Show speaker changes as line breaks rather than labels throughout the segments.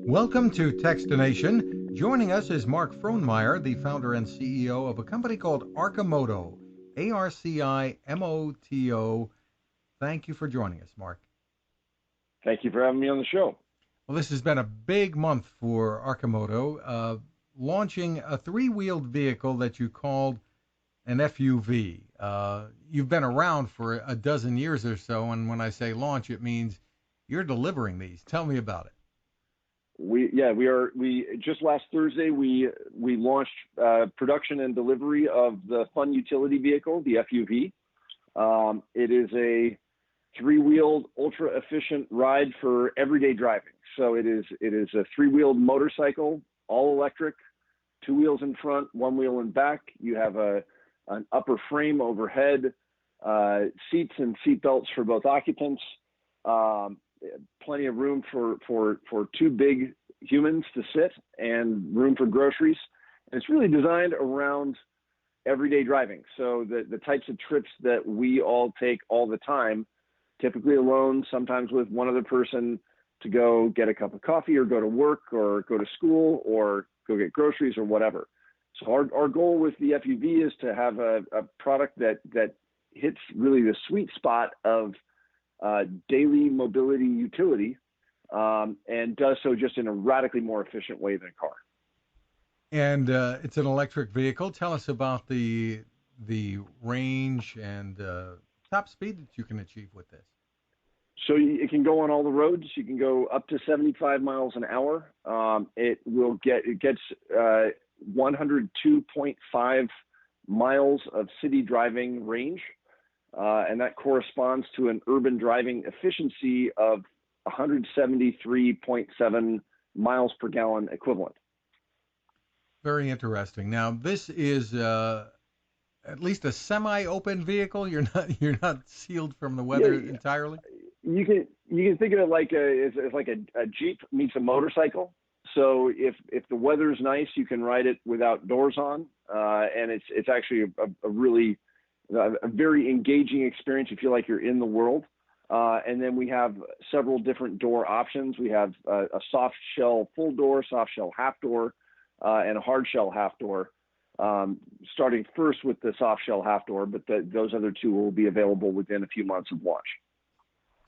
Welcome to Techstination. Joining us is Mark Frohnmayer, the founder and CEO of a company called Arcimoto, Arcimoto. Thank you for joining us, Mark.
Thank you for having me on the show.
Well, this has been a big month for Arcimoto, launching a three-wheeled vehicle that you called an FUV. You've been around for a dozen years or so, and when I say launch, it means you're delivering these. Tell me about it.
We just last Thursday we launched production and delivery of the fun utility vehicle, the FUV. It is a three-wheeled, ultra-efficient ride for everyday driving. So it is a three-wheeled motorcycle, all electric, two wheels in front, one wheel in back. You have an upper frame overhead, seats and seat belts for both occupants. Plenty of room for two big humans to sit, and room for groceries. And it's really designed around everyday driving. So the types of trips that we all take all the time, typically alone, sometimes with one other person, to go get a cup of coffee or go to work or go to school or go get groceries or whatever. So our goal with the FUV is to have a product that hits really the sweet spot of daily mobility utility, and does so just in a radically more efficient way than a car.
And it's an electric vehicle. Tell us about the range and top speed that you can achieve with this.
So it can go on all the roads. You can go up to 75 miles an hour. It gets 102.5 miles of city driving range. And that corresponds to an urban driving efficiency of 173.7 miles per gallon equivalent.
Very interesting. Now, this is at least a semi-open vehicle. You're not sealed from the weather entirely.
You can think of it like it's like a Jeep meets a motorcycle. So if the weather's nice, you can ride it without doors on, and it's actually a really very engaging experience. You feel like you're in the world. And then we have several different door options. We have a soft shell full door, soft shell half door, and a hard shell half door. Starting first with the soft shell half door, but those other two will be available within a few months of launch.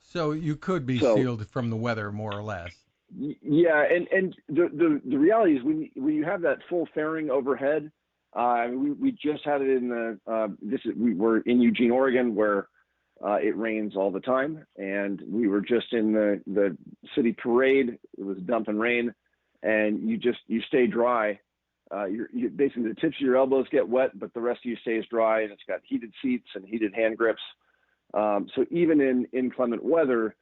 So you could be sealed from the weather, more or less.
Yeah, and the reality is when you have that full fairing overhead. We just had it in we're in Eugene, Oregon, where it rains all the time, and we were just in the city parade. It was dumping rain, and you stay dry. You basically, the tips of your elbows get wet, but the rest of you stays dry, and it's got heated seats and heated hand grips. So even in inclement weather,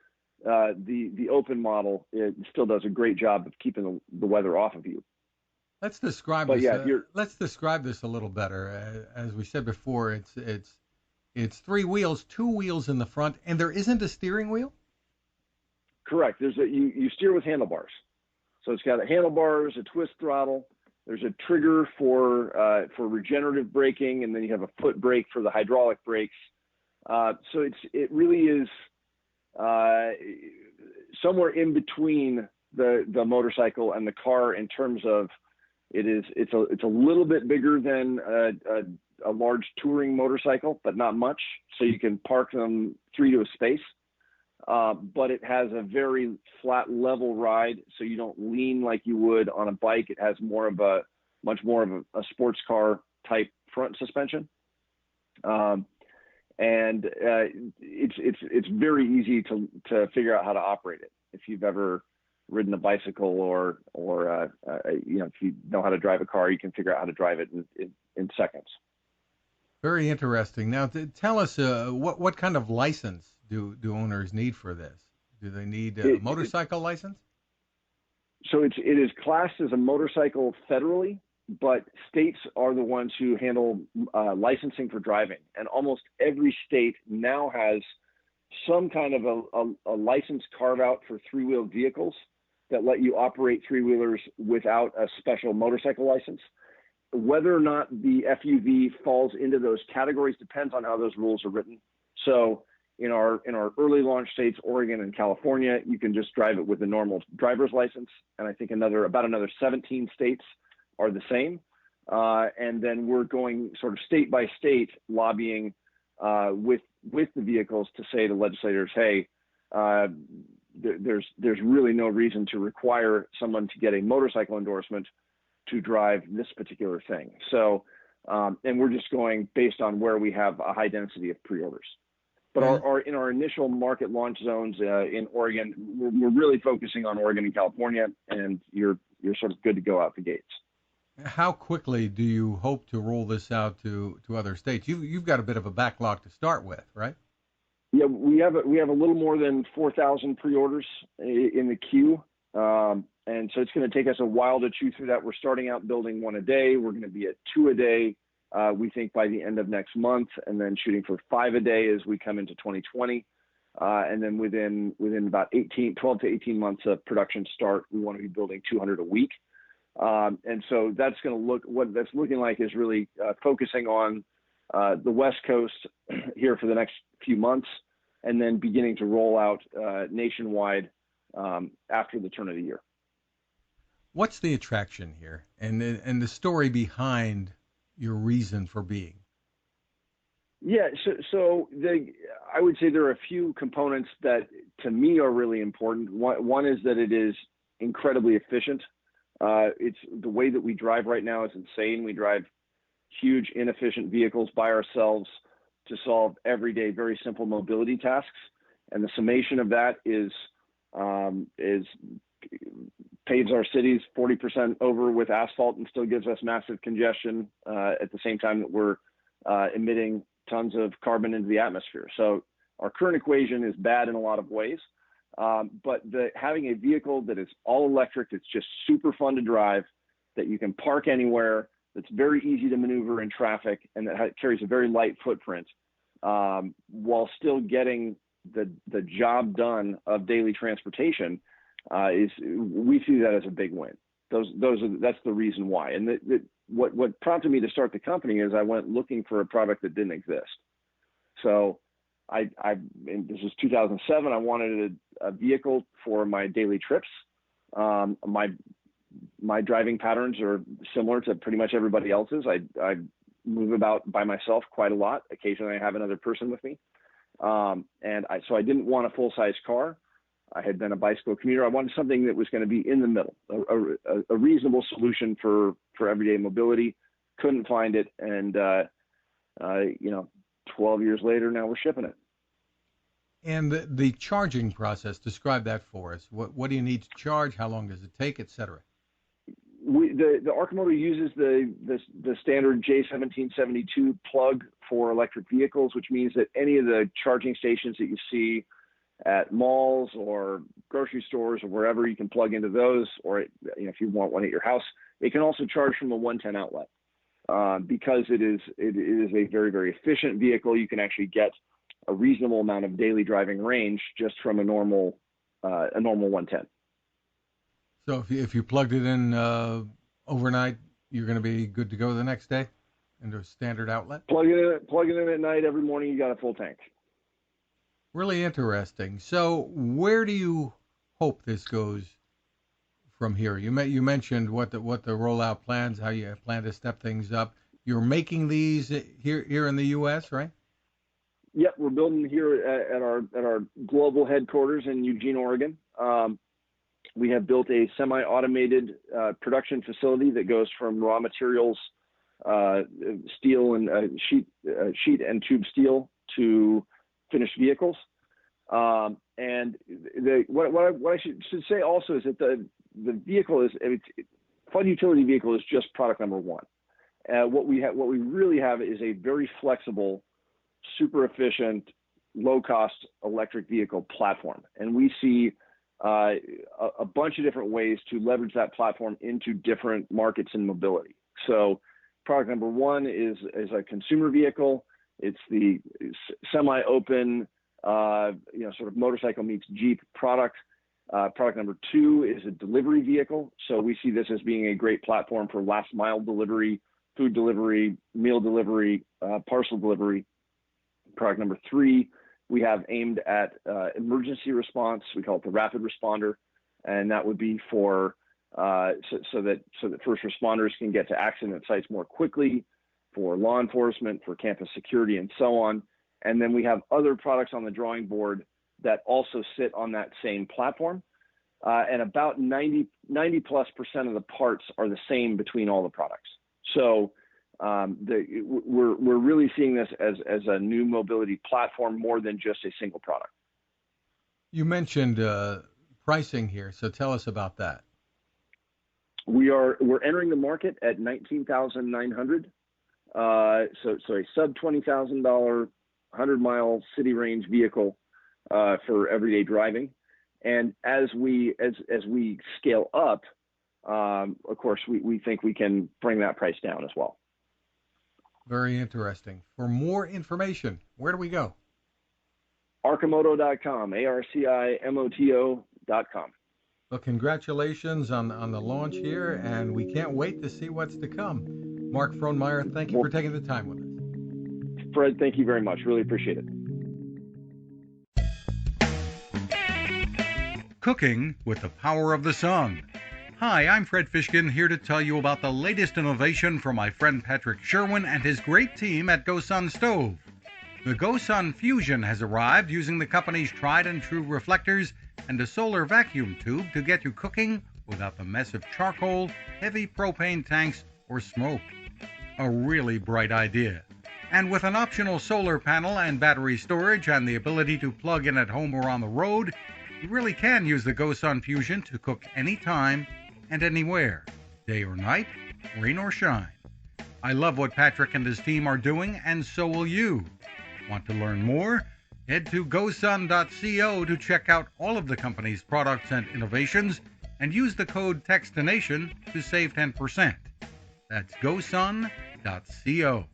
the open model, it still does a great job of keeping the weather off of you.
Let's describe this. Let's describe this a little better. As we said before, it's three wheels, two wheels in the front, and there isn't a steering wheel.
Correct. You steer with handlebars. So it's got handlebars, a twist throttle. There's a trigger for regenerative braking, and then you have a foot brake for the hydraulic brakes. So it really is somewhere in between the motorcycle and the car in terms of it's a little bit bigger than a large touring motorcycle, but not much. So you can park them three to a space. But it has a very flat, level ride, so you don't lean like you would on a bike. It has much more of a sports car type front suspension. And it's very easy to figure out how to operate it. If you've ever ridden a bicycle or if you know how to drive a car, you can figure out how to drive it in seconds.
Very interesting. Now, tell us what kind of license do owners need for this? Do they need a motorcycle license?
So it is classed as a motorcycle federally, but states are the ones who handle licensing for driving, and almost every state now has some kind of a license carve out for three-wheeled vehicles that let you operate three-wheelers without a special motorcycle license. Whether or not the FUV falls into those categories depends on how those rules are written. So in our early launch states, Oregon and California, you can just drive it with a normal driver's license, and I think about another 17 states are the same. And then we're going sort of state by state lobbying with the vehicles to say to legislators, hey, there's really no reason to require someone to get a motorcycle endorsement to drive this particular thing. So, and we're just going based on where we have a high density of pre-orders. But in our initial market launch zones in Oregon, we're really focusing on Oregon and California, and you're sort of good to go out the gates.
How quickly do you hope to roll this out to other states? You've got a bit of a backlog to start with, right?
Yeah, we have a little more than 4,000 pre-orders in the queue, and so it's going to take us a while to chew through that. We're starting out building one a day. We're going to be at 2 a day. We think by the end of next month, and then shooting for 5 a day as we come into 2020. And then within about 12 to 18 months of production start, we want to be building 200 a week. And so that's going to what that's looking like is really focusing on the West Coast here for the next few months, and then beginning to roll out nationwide after the turn of the year.
What's the attraction here, and the story behind your reason for being?
Yeah, so I would say there are a few components that to me are really important. One is that it is incredibly efficient. It's the way that we drive right now is insane. We drive huge, inefficient vehicles by ourselves to solve everyday, very simple mobility tasks, and the summation of that is paves our cities 40% over with asphalt and still gives us massive congestion at the same time that we're emitting tons of carbon into the atmosphere. So our current equation is bad in a lot of ways, but having a vehicle that is all electric, that's just super fun to drive, that you can park anywhere, that's very easy to maneuver in traffic, and that carries a very light footprint, while still getting the job done of daily transportation, we see that as a big win. That's the reason why. And what prompted me to start the company is I went looking for a product that didn't exist. So and this was 2007. I wanted a vehicle for my daily trips. My driving patterns are similar to pretty much everybody else's. I move about by myself quite a lot. Occasionally I have another person with me. So I didn't want a full-size car. I had been a bicycle commuter. I wanted something that was going to be in the middle, a reasonable solution for everyday mobility. Couldn't find it. And, 12 years later, now we're shipping it.
And the charging process, describe that for us. What do you need to charge? How long does it take, et cetera?
The Arcimoto uses the standard J1772 plug for electric vehicles, which means that any of the charging stations that you see at malls or grocery stores or wherever, you can plug into those, or if you want one at your house, it can also charge from a 110 outlet. Because it is a very, very efficient vehicle, you can actually get a reasonable amount of daily driving range just from a normal 110.
So if you plugged it in overnight, you're going to be good to go the next day into a standard outlet?
Plug it in at night, every morning you got a full tank.
Really interesting. So where do you hope this goes from here? You mentioned what the rollout plans, how you plan to step things up. You're making these here in the U.S., right?
Yep, we're building here at our global headquarters in Eugene, Oregon. We have built a semi-automated production facility that goes from raw materials, steel and sheet and tube steel, to finished vehicles. And what I should say also is that the vehicle Fun Utility Vehicle is just product number one. What we really have is a very flexible, super efficient, low-cost electric vehicle platform, and we see a bunch of different ways to leverage that platform into different markets in mobility. So, product number one is a consumer vehicle. It's the semi-open, sort of motorcycle meets Jeep product. Product number two is a delivery vehicle. So we see this as being a great platform for last mile delivery, food delivery, meal delivery, parcel delivery. Product number three we have aimed at emergency response. We call it the rapid responder, and that would be for so that first responders can get to accident sites more quickly, for law enforcement, for campus security, and so on. And then we have other products on the drawing board that also sit on that same platform. And about 90+% of the parts are the same between all the products. So we're really seeing this as a new mobility platform more than just a single product.
You mentioned pricing here, so tell us about that.
We're entering the market at $19,900. So a sub $20,000 100-mile city range vehicle for everyday driving. And as we scale up, of course, we think we can bring that price down as well.
Very interesting. For more information, where do we go?
Arcimoto.com, ARCIMOTO.com.
Well, congratulations on the launch here, and we can't wait to see what's to come. Mark Frohnmayer, thank you for taking the time with us.
Fred, thank you very much. Really appreciate it.
Cooking with the power of the sun. Hi, I'm Fred Fishkin, here to tell you about the latest innovation from my friend Patrick Sherwin and his great team at GoSun Stove. The GoSun Fusion has arrived using the company's tried and true reflectors and a solar vacuum tube to get you cooking without the mess of charcoal, heavy propane tanks, or smoke. A really bright idea. And with an optional solar panel and battery storage and the ability to plug in at home or on the road, you really can use the GoSun Fusion to cook anytime and anywhere, day or night, rain or shine. I love what Patrick and his team are doing, and so will you. Want to learn more? Head to gosun.co to check out all of the company's products and innovations, and use the code Techstination to save 10%. That's gosun.co.